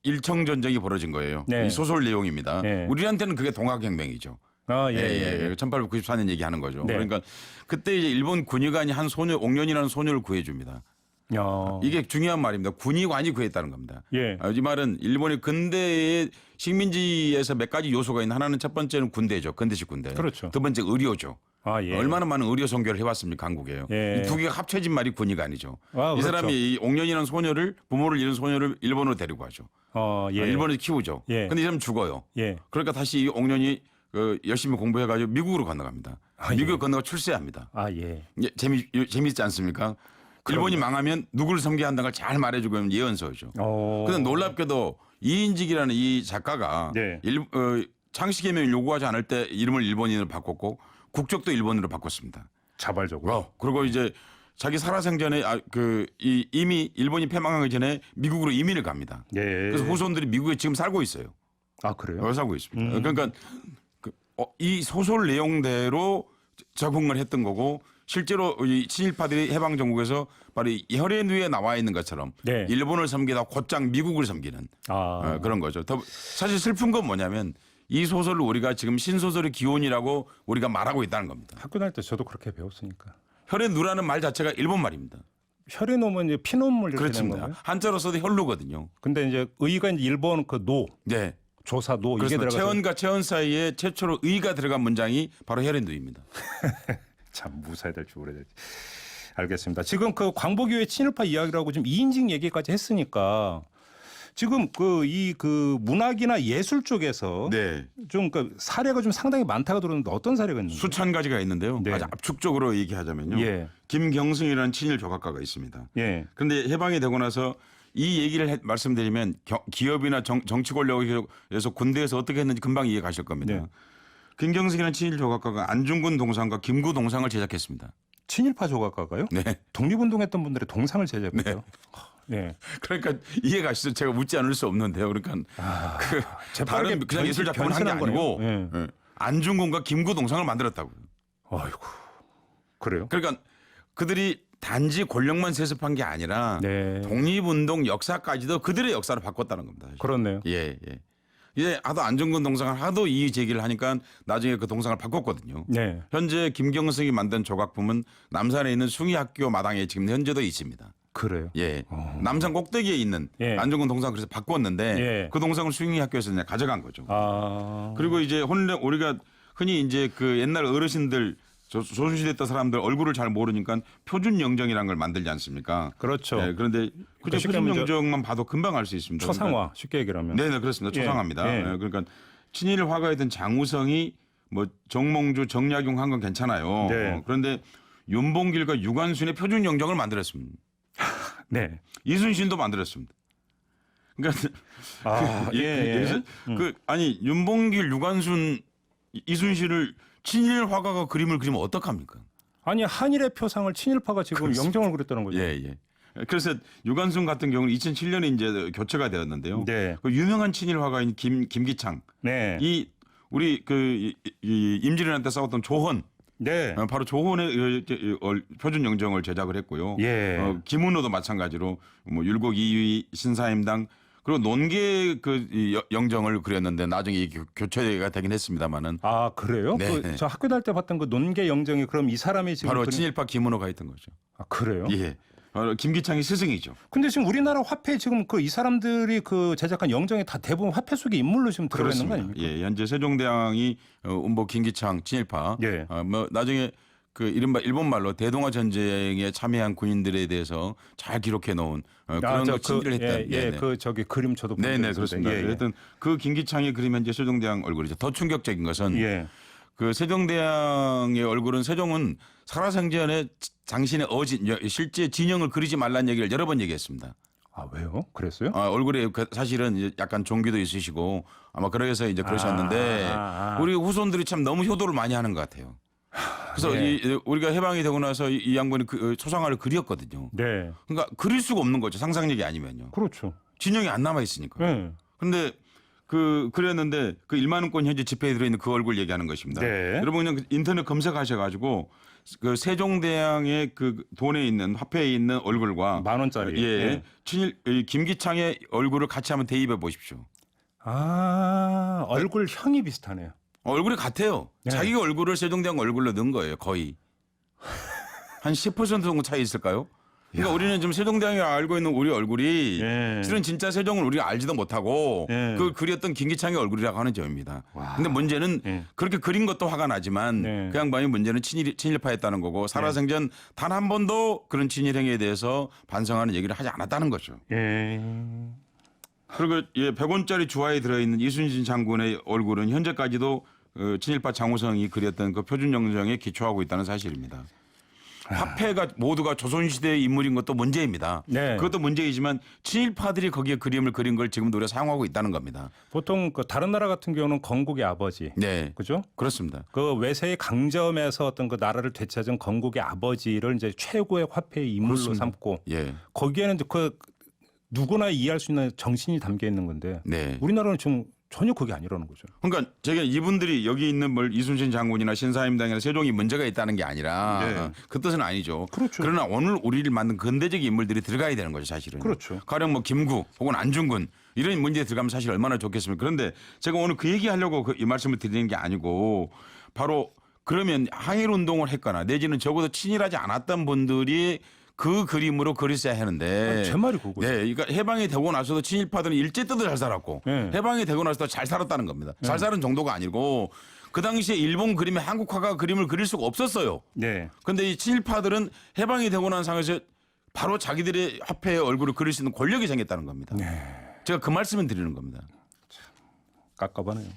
Speaker 2: 일청 전쟁이 벌어진 거예요.
Speaker 1: 네.
Speaker 2: 이 소설 내용입니다.
Speaker 1: 네.
Speaker 2: 우리한테는 그게 동학혁명이죠.
Speaker 1: 예.
Speaker 2: 1894년 얘기하는 거죠.
Speaker 1: 네.
Speaker 2: 그러니까 그때 이제 일본 군의관이 한 소녀 옥년이라는 소녀를 구해줍니다. 이게 중요한 말입니다. 군의관이 구했다는 겁니다.
Speaker 1: 예.
Speaker 2: 이 말은 일본의 근대의 식민지에서 몇 가지 요소가 있는 하나는 첫 번째는 군대죠. 근대식 군대.
Speaker 1: 그렇죠.
Speaker 2: 두 번째 의료죠.
Speaker 1: 예.
Speaker 2: 얼마나 많은 의료 선교를 해왔습니까 한국에요.
Speaker 1: 예.
Speaker 2: 이 두 개가 합쳐진 말이 군의관이죠. 이
Speaker 1: 그렇죠.
Speaker 2: 사람이 이 옥년이라는 소녀를 부모를 잃은 소녀를 일본으로 데리고 가죠.
Speaker 1: 예.
Speaker 2: 일본에서 키우죠.
Speaker 1: 예.
Speaker 2: 근데 이 사람 죽어요.
Speaker 1: 예.
Speaker 2: 그러니까 다시 이 옥년이 열심히 공부해가지고 미국으로 건너갑니다. 미국에 건너가 출세합니다.
Speaker 1: 예.
Speaker 2: 재밌지 않습니까? 일본이 망하면 누구를 섬겨야 한다는 걸 잘 말해주고 있는 예언서죠. 그런데 놀랍게도 이인직이라는 이 작가가
Speaker 1: 네.
Speaker 2: 창씨개명을 요구하지 않을 때 이름을 일본인으로 바꿨고 국적도 일본으로 바꿨습니다.
Speaker 1: 자발적으로.
Speaker 2: 그리고 이제 자기 살아생전에 이미 일본이 패망하기 전에 미국으로 이민을 갑니다.
Speaker 1: 예.
Speaker 2: 그래서 후손들이 미국에 지금 살고 있어요.
Speaker 1: 그래요?
Speaker 2: 살고 있습니다. 그러니까 이 소설 내용대로 적응을 했던 거고 실제로 이 친일파들이 해방 정국에서 바로 이 혈의 누에 나와 있는 것처럼
Speaker 1: 네.
Speaker 2: 일본을 섬기다 곧장 미국을 섬기는 그런 거죠. 사실 슬픈 건 뭐냐면 이 소설을 우리가 지금 신소설의 기원이라고 우리가 말하고 있다는 겁니다.
Speaker 1: 학교 다닐 때 저도 그렇게 배웠으니까.
Speaker 2: 혈의 누라는 말 자체가 일본 말입니다.
Speaker 1: 혈의 노면 이제 피눈물 이렇게 되는
Speaker 2: 그렇습니다.
Speaker 1: 거예요.
Speaker 2: 한자로 써도 혈루거든요.
Speaker 1: 근데 이제 의가 이제 일본
Speaker 2: 네.
Speaker 1: 조사 노 이게
Speaker 2: 그렇습니다.
Speaker 1: 들어가서
Speaker 2: 체언과 체언 사이에 최초로 의가 들어간 문장이 바로 혈의 누입니다.
Speaker 1: 참 무사해야 될지 모르야 될지. 알겠습니다. 지금 그 광복이후의 친일파 이야기라고 지금 이인직 얘기까지 했으니까 지금 그 문학이나 예술 쪽에서
Speaker 2: 네.
Speaker 1: 좀 사례가 좀 상당히 많다고 들었는데 어떤 사례가 있는가요?
Speaker 2: 수천 가지가 있는데요.
Speaker 1: 네.
Speaker 2: 아주 압축적으로 얘기하자면요.
Speaker 1: 예.
Speaker 2: 김경승이라는 친일 조각가가 있습니다.
Speaker 1: 예.
Speaker 2: 그런데 해방이 되고 나서 이 얘기를 말씀드리면 기업이나 정치 권력에서 군대에서 어떻게 했는지 금방 이해 가실 겁니다.
Speaker 1: 네.
Speaker 2: 김경승이라는 친일 조각가가 안중근 동상과 김구 동상을 제작했습니다.
Speaker 1: 친일파 조각가가요?
Speaker 2: 네.
Speaker 1: 독립운동했던 분들의 동상을 제작했어요. 네.
Speaker 2: 그러니까 이해 가시죠? 제가 묻지 않을 수 없는데요. 그러니까 다른 그냥 예술 작품을 한 게 아니고 네. 안중근과 김구 동상을 만들었다고요.
Speaker 1: 아이고. 그래요?
Speaker 2: 그러니까 그들이 단지 권력만 세습한 게 아니라
Speaker 1: 네.
Speaker 2: 독립운동 역사까지도 그들의 역사를 바꿨다는 겁니다. 사실.
Speaker 1: 그렇네요.
Speaker 2: 예. 이제 하도 안중근 동상을 하도 이의 제기를 하니까 나중에 그 동상을 바꿨거든요.
Speaker 1: 네.
Speaker 2: 현재 김경승이 만든 조각품은 남산에 있는 숭의학교 마당에 지금 현재도 있습니다.
Speaker 1: 그래요.
Speaker 2: 예. 남산 꼭대기에 있는
Speaker 1: 예.
Speaker 2: 안중근 동상 그래서 바꿨는데
Speaker 1: 예.
Speaker 2: 그 동상을 숭의학교에서 그냥 가져간 거죠.
Speaker 1: 아.
Speaker 2: 그리고 이제 우리가 흔히 이제 그 옛날 어르신들 조선시대 때 사람들 얼굴을 잘 모르니까 표준 영정이라는 걸 만들지 않습니까?
Speaker 1: 그렇죠.
Speaker 2: 네, 그런데 그저
Speaker 1: 쉽게
Speaker 2: 표준
Speaker 1: 하면
Speaker 2: 영정만 봐도 금방 알 수 있습니다.
Speaker 1: 초상화
Speaker 2: 그러니까
Speaker 1: 쉽게 얘기를 하면.
Speaker 2: 네, 그렇습니다. 초상화입니다.
Speaker 1: 예.
Speaker 2: 네, 그러니까 친일 화가이던 장우성이 뭐 정몽주, 정약용 한 건 괜찮아요.
Speaker 1: 네.
Speaker 2: 그런데 윤봉길과 유관순의 표준 영정을 만들었습니다.
Speaker 1: 네.
Speaker 2: 이순신도 만들었습니다. 그러니까
Speaker 1: 예.
Speaker 2: 아니 윤봉길, 유관순, 이순신을 친일 화가가 그림을 그리면 어떡합니까?
Speaker 1: 아니 한일의 표상을 친일파가 지금 영정을 그렸다는 거죠.
Speaker 2: 예, 예. 그래서 유관순 같은 경우는 2007년에 이제 교체가 되었는데요.
Speaker 1: 네.
Speaker 2: 그 유명한 친일 화가인 김기창,
Speaker 1: 네.
Speaker 2: 이 우리 이 임진왜란 때 싸웠던 조헌,
Speaker 1: 네.
Speaker 2: 바로 조헌의 표준 영정을 제작을 했고요.
Speaker 1: 예.
Speaker 2: 김은호도 마찬가지로 뭐 율곡 2위 신사임당 그리고 논계 이 영정을 그렸는데 나중에 이게 교체가 되긴 했습니다만은
Speaker 1: 아 그래요?
Speaker 2: 네.
Speaker 1: 저 학교 다닐 때 봤던 그 논계 영정이 그럼 이 사람이 지금
Speaker 2: 바로 친일파 김은호가 했던 거죠.
Speaker 1: 아 그래요?
Speaker 2: 예. 김기창이 스승이죠.
Speaker 1: 근데 지금 우리나라 화폐 지금 그 이 사람들이 그 제작한 영정이 다 대부분 화폐 속의 인물로 지금 들어가 있는 거 아닙니까?
Speaker 2: 예, 현재 세종대왕이 운보 김기창 친일파.
Speaker 1: 예.
Speaker 2: 뭐 나중에 그 이른바 일본 말로 대동아 전쟁에 참여한 군인들에 대해서 잘 기록해 놓은 그런 거 친일을 했던.
Speaker 1: 예, 그 저기 그림 저도 본 적이
Speaker 2: 네네
Speaker 1: 있는데.
Speaker 2: 그렇습니다.
Speaker 1: 예, 예.
Speaker 2: 하여튼 그 김기창이 그리면 이제 세종대왕 얼굴이죠. 더 충격적인 것은
Speaker 1: 예.
Speaker 2: 그 세종대왕의 얼굴은 세종은 살아생전에 당신의 실제 진영을 그리지 말라는 얘기를 여러 번 얘기했습니다.
Speaker 1: 아 왜요? 그랬어요?
Speaker 2: 얼굴에 사실은 이제 약간 종기도 있으시고 아마 그래서 이제 그러셨는데 우리 후손들이 참 너무 효도를 많이 하는 것 같아요. 그래서
Speaker 1: 네.
Speaker 2: 우리가 해방이 되고 나서 이 양반이 초상화를 그렸거든요.
Speaker 1: 네.
Speaker 2: 그러니까 그릴 수가 없는 거죠. 상상력이 아니면요.
Speaker 1: 그렇죠.
Speaker 2: 진영이 안 남아 있으니까.
Speaker 1: 네.
Speaker 2: 근데 그랬는데 그 1만 원권 현재 지폐에 들어있는 그 얼굴 얘기하는 것입니다.
Speaker 1: 네.
Speaker 2: 여러분 그냥 인터넷 검색하셔가지고 그 세종대왕의 그 돈에 있는 화폐에 있는 얼굴과
Speaker 1: 10,000원짜리.
Speaker 2: 예, 친일 김기창의 얼굴을 같이 한번 대입해 보십시오.
Speaker 1: 아 얼굴형이 비슷하네요.
Speaker 2: 얼굴이 같아요.
Speaker 1: 네.
Speaker 2: 자기 얼굴을 세종대왕 얼굴로 넣은 거예요. 거의 한 10% 정도 차이 있을까요? 그러니까 우리는 지금 세종대왕이 알고 있는 우리 얼굴이
Speaker 1: 예.
Speaker 2: 실은 진짜 세종을 우리가 알지도 못하고
Speaker 1: 예.
Speaker 2: 그걸 그렸던 김기창의 얼굴이라고 하는 점입니다. 근데 문제는
Speaker 1: 예.
Speaker 2: 그렇게 그린 것도 화가 나지만
Speaker 1: 네.
Speaker 2: 그 양반이 문제는 친일파였다는 거고 살아생전 단 한 번도 그런 친일 행위에 대해서 반성하는 얘기를 하지 않았다는 거죠.
Speaker 1: 예.
Speaker 2: 그리고 100원짜리 주화에 들어있는 이순신 장군의 얼굴은 현재까지도 친일파 장우성이 그렸던 그 표준 영정에 기초하고 있다는 사실입니다. 화폐가 모두가 조선시대의 인물인 것도 문제입니다.
Speaker 1: 네.
Speaker 2: 그것도 문제이지만 친일파들이 거기에 그림을 그린 걸 지금도 우리가 사용하고 있다는 겁니다.
Speaker 1: 보통 그 다른 나라 같은 경우는 건국의 아버지.
Speaker 2: 네.
Speaker 1: 그죠?
Speaker 2: 그렇습니다.
Speaker 1: 그 외세의 강점에서 어떤 그 나라를 되찾은 건국의 아버지를 이제 최고의 화폐의 인물로
Speaker 2: 그렇습니다.
Speaker 1: 삼고
Speaker 2: 예.
Speaker 1: 거기에는 이제 그 누구나 이해할 수 있는 정신이 담겨 있는 건데
Speaker 2: 네.
Speaker 1: 우리나라는 지금 전혀 그게 아니라는 거죠.
Speaker 2: 그러니까 제가 이분들이 여기 있는 뭘 이순신 장군이나 신사임당이나 세종이 문제가 있다는 게 아니라
Speaker 1: 네.
Speaker 2: 그 뜻은 아니죠.
Speaker 1: 그렇죠.
Speaker 2: 그러나 오늘 우리를 만든 근대적 인물들이 들어가야 되는 거죠, 사실은.
Speaker 1: 그렇죠.
Speaker 2: 가령 뭐 김구 혹은 안중근 이런 문제에 들어가면 사실 얼마나 좋겠습니까? 그런데 제가 오늘 그 얘기하려고 이 말씀을 드리는 게 아니고 바로 그러면 항일 운동을 했거나 내지는 적어도 친일하지 않았던 분들이 그 그림으로 그렸어야 하는데.
Speaker 1: 제 말이 그거예요.
Speaker 2: 네, 그러니까 해방이 되고 나서도 친일파들은 일제 때도 잘 살았고
Speaker 1: 네.
Speaker 2: 해방이 되고 나서도 잘 살았다는 겁니다. 잘 사는 정도가 아니고 그 당시에 일본 그림에 한국화가 그림을 그릴 수가 없었어요.
Speaker 1: 네.
Speaker 2: 그런데 이 친일파들은 해방이 되고 난 상황에서 바로 자기들의 화폐의 얼굴을 그릴 수 있는 권력이 생겼다는 겁니다. 제가 그 말씀을 드리는 겁니다.
Speaker 1: 깝깝하네요.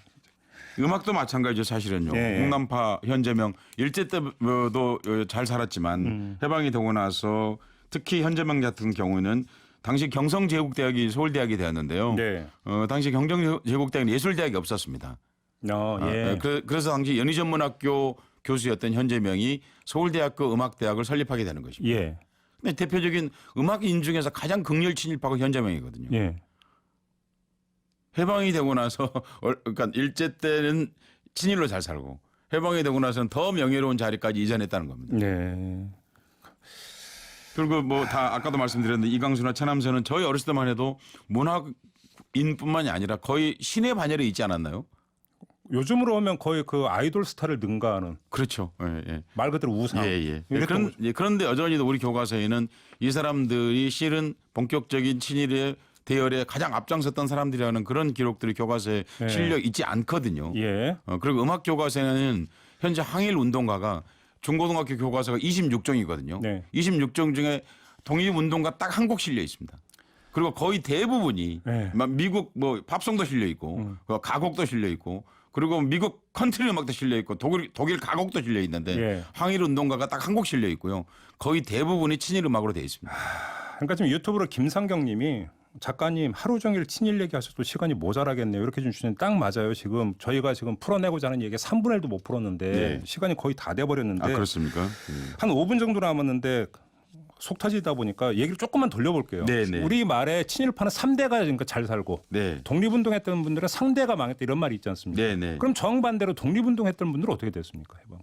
Speaker 2: 음악도 마찬가지죠, 사실은요.
Speaker 1: 예.
Speaker 2: 홍남파, 현재명 일제 때도 잘 살았지만 해방이 되고 나서 특히 현재명 같은 경우는 당시 경성제국대학이 서울대학이 되었는데요.
Speaker 1: 네.
Speaker 2: 당시 경성제국대학은 예술대학이 없었습니다.
Speaker 1: 예.
Speaker 2: 그래서 당시 연희전문학교 교수였던 현재명이 서울대학교 음악대학을 설립하게 되는 것입니다.
Speaker 1: 예.
Speaker 2: 근데 대표적인 음악인 중에서 가장 극렬 친일파가 현재명이거든요.
Speaker 1: 예.
Speaker 2: 해방이 되고 나서 그러니까 일제 때는 친일로 잘 살고 해방이 되고 나서는 더 명예로운 자리까지 이전했다는 겁니다.
Speaker 1: 네.
Speaker 2: 그리고 뭐 다 아까도 말씀드렸는데 이광수나 최남선은 저희 어렸을 때만 해도 문학인뿐만이 아니라 거의 신의 반열에 있지 않았나요?
Speaker 1: 요즘으로 하면 거의 그 아이돌 스타를 능가하는
Speaker 2: 그렇죠. 예, 예.
Speaker 1: 말 그대로 우상.
Speaker 2: 예.
Speaker 1: 이랬던 거죠.
Speaker 2: 그런데 여전히도 우리 교과서에는 이 사람들이 실은 본격적인 친일의 대열에 가장 앞장섰던 사람들이라는 그런 기록들이 교과서에
Speaker 1: 예.
Speaker 2: 실려 있지 않거든요.
Speaker 1: 예.
Speaker 2: 그리고 음악 교과서에는 현재 항일 운동가가 중고등학교 교과서가 26종이거든요.
Speaker 1: 네.
Speaker 2: 26종 중에 독립운동가 딱 한 곡 실려 있습니다. 그리고 거의 대부분이
Speaker 1: 네.
Speaker 2: 막 미국 뭐 팝송도 실려 있고 가곡도 실려 있고 그리고 미국 컨트리 음악도 실려 있고 독일 가곡도 실려 있는데
Speaker 1: 예.
Speaker 2: 항일 운동가가 딱 한 곡 실려 있고요. 거의 대부분이 친일 음악으로 되어 있습니다.
Speaker 1: 그러니까 지금 유튜브로 김상경님이 작가님 하루 종일 친일 얘기하셔도 시간이 모자라겠네요. 이렇게 주시는 딱 맞아요. 지금 저희가 지금 풀어내고자 하는 얘기 3분의 1도 못 풀었는데
Speaker 2: 네.
Speaker 1: 시간이 거의 다 돼버렸는데
Speaker 2: 아 그렇습니까?
Speaker 1: 한 5분 정도 남았는데 속 터지다 보니까 얘기를 조금만 돌려볼게요.
Speaker 2: 네네.
Speaker 1: 우리 말에 친일파는 3대가 그러니까 잘 살고
Speaker 2: 네.
Speaker 1: 독립운동했던 분들은 상대가 망했다 이런 말이 있지 않습니까?
Speaker 2: 네네.
Speaker 1: 그럼 정반대로 독립운동했던 분들은 어떻게 됐습니까? 해봐.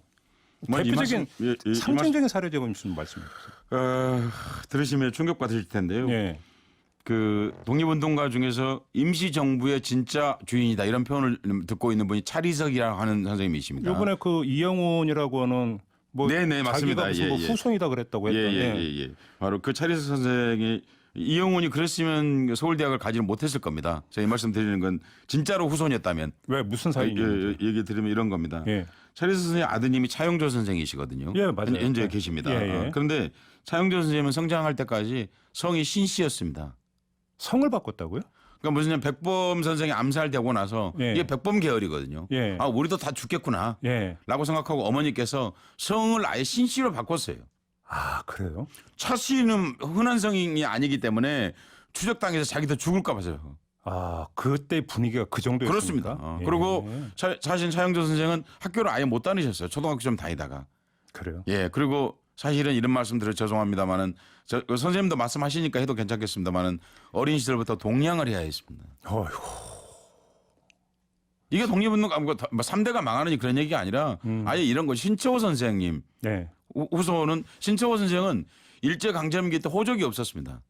Speaker 2: 뭐
Speaker 1: 대표적인
Speaker 2: 이 말씀- 이
Speaker 1: 상징적인 사례 제공 주시면 말씀해 주세요.
Speaker 2: 들으시면 충격 받으실 텐데요.
Speaker 1: 예.
Speaker 2: 그 독립운동가 중에서 임시정부의 진짜 주인이다 이런 표현을 듣고 있는 분이 차리석이라고 하는 선생님이십니다.
Speaker 1: 이번에 그 이영훈이라고 하는 뭐
Speaker 2: 네네,
Speaker 1: 자기가
Speaker 2: 맞습니다.
Speaker 1: 무슨 뭐
Speaker 2: 예, 예.
Speaker 1: 후손이다 그랬다고 했던
Speaker 2: 예. 바로 그 차리석 선생이 이영훈이 그랬으면 서울대학을 가지는 못했을 겁니다. 제가 이 말씀 드리는 건 진짜로 후손이었다면
Speaker 1: 왜 무슨 사연인지.
Speaker 2: 얘기 드리면 이런 겁니다.
Speaker 1: 예.
Speaker 2: 차리석 선생의 아드님이 차용조 선생이시거든요.
Speaker 1: 예, 맞아요.
Speaker 2: 현재
Speaker 1: 예.
Speaker 2: 계십니다.
Speaker 1: 예, 예.
Speaker 2: 그런데 차용조 선생님은 성장할 때까지 성이 신 씨였습니다.
Speaker 1: 성을 바꿨다고요?
Speaker 2: 그러니까 무슨 백범 선생이 암살되고 나서
Speaker 1: 예.
Speaker 2: 이게 백범 계열이거든요.
Speaker 1: 예.
Speaker 2: 아 우리도 다 죽겠구나.
Speaker 1: 예.
Speaker 2: 라고 생각하고 어머니께서 성을 아예 신 씨로 바꿨어요.
Speaker 1: 아 그래요?
Speaker 2: 차 씨는 흔한 성이 아니기 때문에 추적당해서 자기도 죽을까 봐서요.
Speaker 1: 아 그때 분위기가 그 정도였습니까?
Speaker 2: 그렇습니다.
Speaker 1: 예.
Speaker 2: 그리고 사실 차영조 선생은 학교를 아예 못 다니셨어요. 초등학교 좀 다니다가.
Speaker 1: 그래요?
Speaker 2: 예. 그리고 사실은 이런 말씀 드려 죄송합니다만은 선생님도 말씀하시니까 해도 괜찮겠습니다만은 어린 시절부터 동양을 해야 했습니다.
Speaker 1: 어이구.
Speaker 2: 이게 독립운동 3대가 망하는 그런 얘기가 아니라 아예 이런 거 신채호 선생님
Speaker 1: 네.
Speaker 2: 후손은 신채호 선생은 일제 강점기 때 호적이 없었습니다.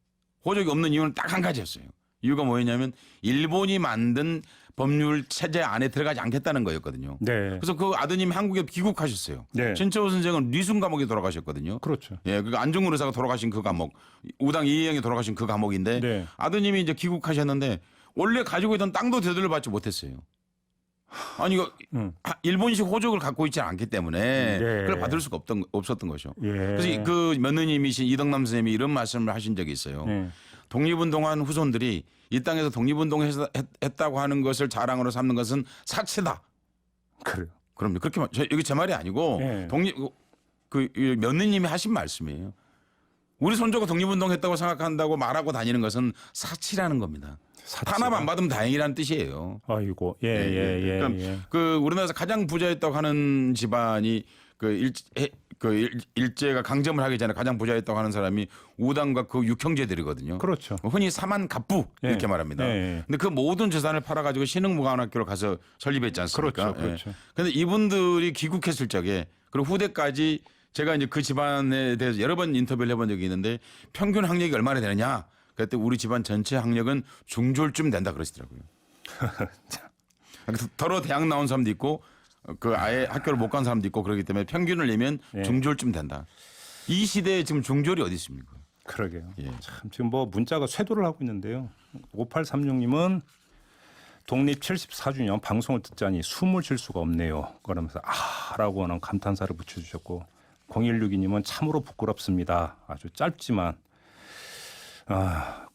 Speaker 2: 호적이 없는 이유는 딱 한 가지였어요. 이유가 뭐였냐면 일본이 만든 법률 체제 안에 들어가지 않겠다는 거였거든요.
Speaker 1: 네.
Speaker 2: 그래서 그 아드님이 한국에 귀국하셨어요.
Speaker 1: 네.
Speaker 2: 신채호 선생은 리순 감옥에 돌아가셨거든요.
Speaker 1: 그렇죠.
Speaker 2: 예, 그 안중근 의사가 돌아가신 그 감옥, 우당 이혜영이 돌아가신 그 감옥인데
Speaker 1: 네.
Speaker 2: 아드님이 이제 귀국하셨는데 원래 가지고 있던 땅도 되돌려받지 못했어요. 아니 이거 일본식 호적을 갖고 있지 않기 때문에 그걸 받을 수가 없었던 것이죠.
Speaker 1: 예.
Speaker 2: 그래서 그 며느님이신 이덕남 선생님이 이런 말씀을 하신 적이 있어요.
Speaker 1: 예.
Speaker 2: 독립운동한 후손들이 이 땅에서 독립운동했다고 하는 것을 자랑으로 삼는 것은 사치다.
Speaker 1: 그래요.
Speaker 2: 그럼요. 그렇게 여기 제 말이 아니고
Speaker 1: 예.
Speaker 2: 그 며느님이 하신 말씀이에요. 우리 손주가 독립운동했다고 생각한다고 말하고 다니는 것은 사치라는 겁니다. 탄압 안 받으면 다행이라는 뜻이에요.
Speaker 1: 아이고. 예.
Speaker 2: 그러니까 그 우리나라에서 가장 부자였다고 하는 집안이 일제가 강점을 하기 전에 가장 부자였다고 하는 사람이 우당과 그 육형제들이거든요.
Speaker 1: 그렇죠.
Speaker 2: 흔히 사만갑부 이렇게
Speaker 1: 예.
Speaker 2: 말합니다.
Speaker 1: 예.
Speaker 2: 근데 그 모든 재산을 팔아가지고 신흥무관학교를 가서 설립했지 않습니까?
Speaker 1: 그렇죠.
Speaker 2: 그런데 이분들이 귀국했을 적에 그리고 후대까지 제가 이제 그 집안에 대해서 여러 번 인터뷰를 해본 적이 있는데 평균 학력이 얼마나 되느냐? 그때 우리 집안 전체 학력은 중졸쯤 된다 그러시더라고요. 더러 대학 나온 사람도 있고 그 아예 학교를 못 간 사람도 있고 그렇기 때문에 평균을 내면
Speaker 1: 예.
Speaker 2: 중졸쯤 된다. 이 시대에 지금 중졸이 어디 있습니까?
Speaker 1: 그러게요.
Speaker 2: 예.
Speaker 1: 참 지금 뭐 문자가 쇄도를 하고 있는데요. 5836님은 독립 74주년 방송을 듣자니 숨을 쉴 수가 없네요. 그러면서 아라고 하는 감탄사를 붙여주셨고 0162님은 참으로 부끄럽습니다. 아주 짧지만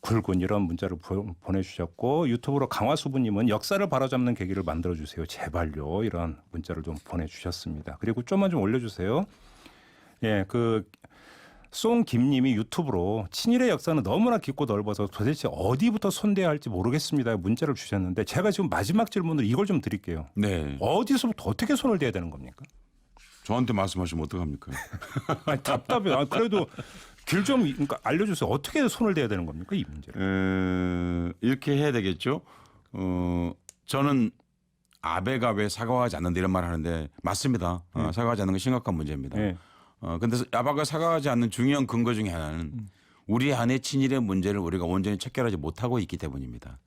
Speaker 1: 굵은 이런 문자를 보내주셨고 유튜브로 강화수부님은 역사를 바로잡는 계기를 만들어주세요. 제발요. 이런 문자를 좀 보내주셨습니다. 그리고 좀만 좀 올려주세요. 예, 송김님이 유튜브로 친일의 역사는 너무나 깊고 넓어서 도대체 어디부터 손대야 할지 모르겠습니다. 문자를 주셨는데 제가 지금 마지막 질문으로 이걸 좀 드릴게요.
Speaker 2: 네.
Speaker 1: 어디서부터 어떻게 손을 대야 되는 겁니까?
Speaker 2: 저한테 말씀하시면 어떡합니까?
Speaker 1: 아니, 답답해요. 그래도 길 좀 그러니까 알려주세요. 어떻게 손을 대야 되는 겁니까 이 문제를?
Speaker 2: 이렇게 해야 되겠죠. 저는 아베가 왜 사과하지 않는다 이런 말 하는데 맞습니다. 사과하지 않는 건 심각한 문제입니다.
Speaker 1: 네.
Speaker 2: 근데 아베가 사과하지 않는 중요한 근거 중에 하나는 우리 안에 친일의 문제를 우리가 온전히 척결하지 못하고 있기 때문입니다.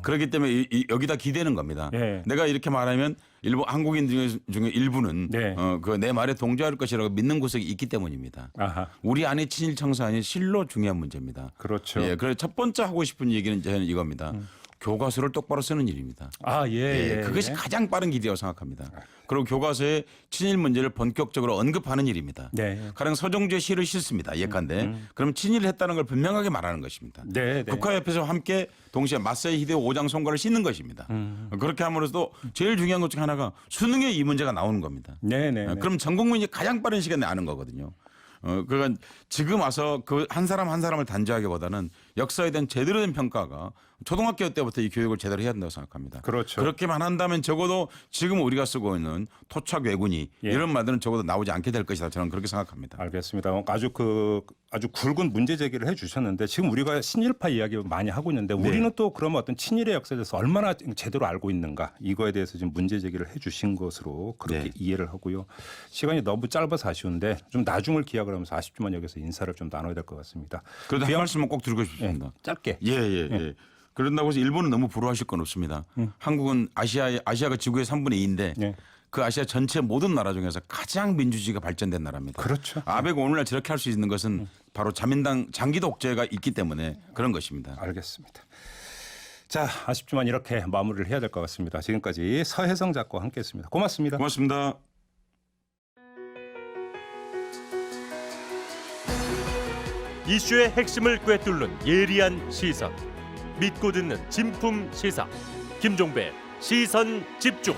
Speaker 2: 그렇기 때문에 여기다 기대는 겁니다.
Speaker 1: 네.
Speaker 2: 내가 이렇게 말하면 일본 한국인 중에 일부는
Speaker 1: 네.
Speaker 2: 그 내 말에 동조할 것이라고 믿는 구석이 있기 때문입니다.
Speaker 1: 아하.
Speaker 2: 우리 안에 친일 청산이 실로 중요한 문제입니다.
Speaker 1: 그렇죠.
Speaker 2: 예, 그래서 첫 번째 하고 싶은 얘기는 저는 이겁니다. 교과서를 똑바로 쓰는 일입니다.
Speaker 1: 예.
Speaker 2: 그것이 가장 빠른 길이라고 생각합니다. 그리고 교과서에 친일 문제를 본격적으로 언급하는 일입니다.
Speaker 1: 네.
Speaker 2: 가령 서정주의 시를 싣습니다. 예컨대 그럼 친일을 했다는 걸 분명하게 말하는 것입니다.
Speaker 1: 네.
Speaker 2: 국가 옆에서 함께 동시에 마사이 히데오 오장손가를 싣는 것입니다. 그렇게 함으로써 제일 중요한 것 중 하나가 수능에 이 문제가 나오는 겁니다.
Speaker 1: 네.
Speaker 2: 그럼 전 국민이 가장 빠른 시간에 아는 거거든요. 그러니까 지금 와서 그 한 사람 한 사람을 단죄하기보다는 역사에 대한 제대로 된 평가가 초등학교 때부터 이 교육을 제대로 해야 된다고 생각합니다.
Speaker 1: 그렇죠.
Speaker 2: 그렇게만 한다면 적어도 지금 우리가 쓰고 있는 토착 외군이
Speaker 1: 예.
Speaker 2: 이런 말들은 적어도 나오지 않게 될 것이다. 저는 그렇게 생각합니다.
Speaker 1: 알겠습니다. 아주 굵은 문제 제기를 해주셨는데 지금 우리가 친일파 이야기 많이 하고 있는데 우리는 또 그러면 어떤 친일의 역사에 대해서 얼마나 제대로 알고 있는가 이거에 대해서 지금 문제 제기를 해주신 것으로 그렇게 이해를 하고요. 시간이 너무 짧아서 아쉬운데 좀 나중을 기약을 하면서 아쉽지만 여기서 인사를 좀 나눠야 될 것 같습니다.
Speaker 2: 그래도 한 말씀은 꼭 드리고 싶습니다.
Speaker 1: 짧게.
Speaker 2: 예. 그런다고 해서 일본은 너무 부러워하실 건 없습니다. 한국은 아시아가 지구의 3분의 2인데
Speaker 1: 예.
Speaker 2: 그 아시아 전체 모든 나라 중에서 가장 민주주의가 발전된 나라입니다.
Speaker 1: 그렇죠.
Speaker 2: 아베가 오늘날 저렇게 할 수 있는 것은 바로 자민당 장기 독재가 있기 때문에 그런 것입니다.
Speaker 1: 알겠습니다. 자, 아쉽지만 이렇게 마무리를 해야 될 것 같습니다. 지금까지 서혜성 작가와 함께했습니다. 고맙습니다.
Speaker 2: 고맙습니다.
Speaker 3: 이슈의 핵심을 꿰뚫는 예리한 시선, 믿고 듣는 진품 시사 김종배 시선 집중.